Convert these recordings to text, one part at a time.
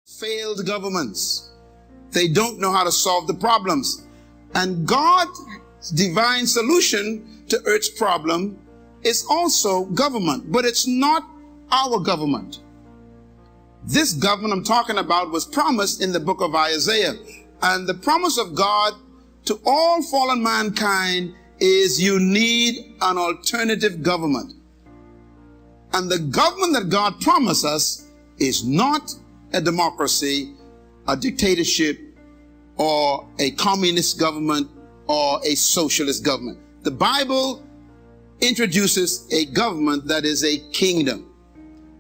failed governments. They don't know how to solve the problems. And God's divine solution to Earth's problem is also government, but it's not our government. This government I'm talking about was promised in the book of Isaiah. And the promise of God to all fallen mankind is you need an alternative government. And the government that God promised us is not a democracy, a dictatorship, or a communist government, or a socialist government. The Bible introduces a government that is a kingdom.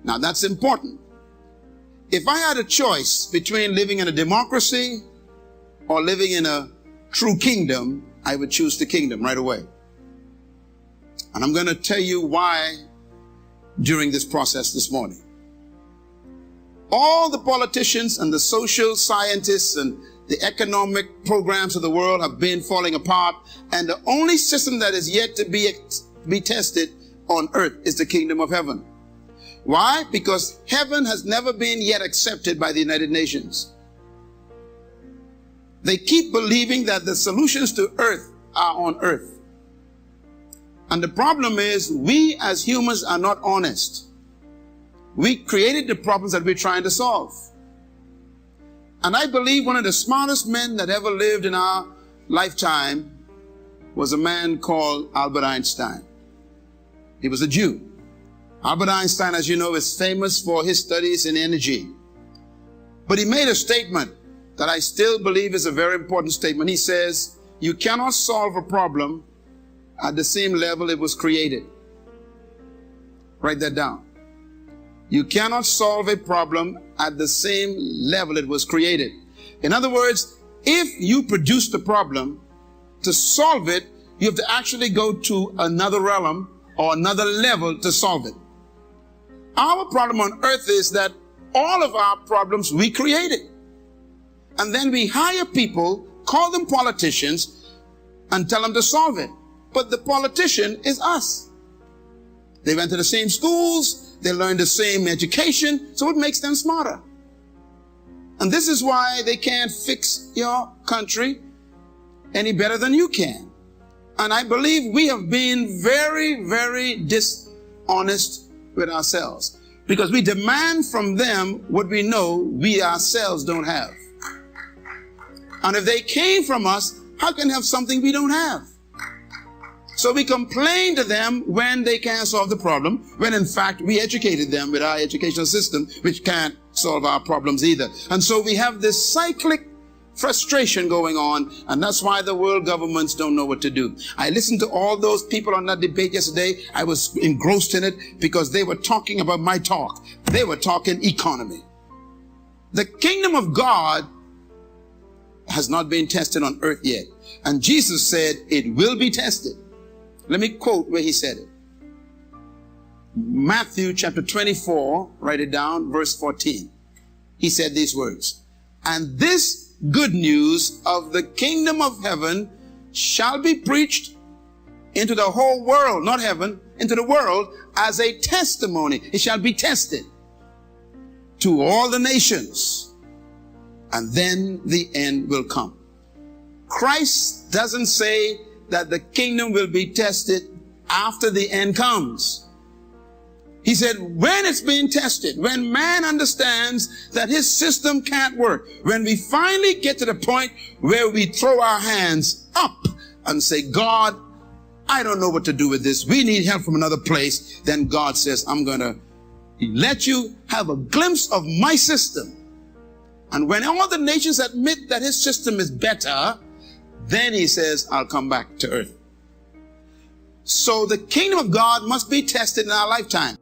Now that's important. If I had a choice between living in a democracy or living in a true kingdom, I would choose the kingdom right away. And I'm going to tell you why during this process this morning. All the politicians and the social scientists and the economic programs of the world have been falling apart, and the only system that is yet to be tested on earth is the kingdom of heaven. Why? Because heaven has never been yet accepted by the United Nations. They keep believing that the solutions to earth are on earth. And the problem is, we as humans are not honest. We created the problems that we're trying to solve. And I believe one of the smartest men that ever lived in our lifetime was a man called Albert Einstein. He was a Jew. Albert Einstein, as you know, is famous for his studies in energy. But he made a statement that I still believe is a very important statement. He says, you cannot solve a problem at the same level it was created. Write that down. You cannot solve a problem at the same level it was created. In other words, if you produce the problem, to solve it, you have to actually go to another realm or another level to solve it. Our problem on earth is that all of our problems we created. And then we hire people, call them politicians, and tell them to solve it. But the politician is us. They went to the same schools, they learned the same education, so it makes them smarter. And this is why they can't fix your country any better than you can. And I believe we have been very, very dishonest with ourselves, because we demand from them what we know we ourselves don't have. And if they came from us, how can they have something we don't have? So we complain to them when they can't solve the problem, when in fact we educated them with our educational system, which can't solve our problems either. And so we have this cyclic frustration going on, and that's why the world governments don't know what to do. I listened to all those people on that debate yesterday. I was engrossed in it because they were talking about my talk. They were talking economy. The kingdom of God has not been tested on earth yet. And Jesus said it will be tested. Let me quote where he said it. Matthew chapter 24, write it down, verse 14. He said these words, and this good news of the kingdom of heaven shall be preached into the whole world, not heaven, into the world as a testimony. It shall be tested to all the nations, and then the end will come. Christ doesn't say that the kingdom will be tested after the end comes. He said when it's being tested, when man understands that his system can't work, when we finally get to the point where we throw our hands up and say, God, I don't know what to do with this. We need help from another place. Then God says, I'm going to let you have a glimpse of my system. And when all the nations admit that his system is better, then he says, I'll come back to earth. So the kingdom of God must be tested in our lifetime.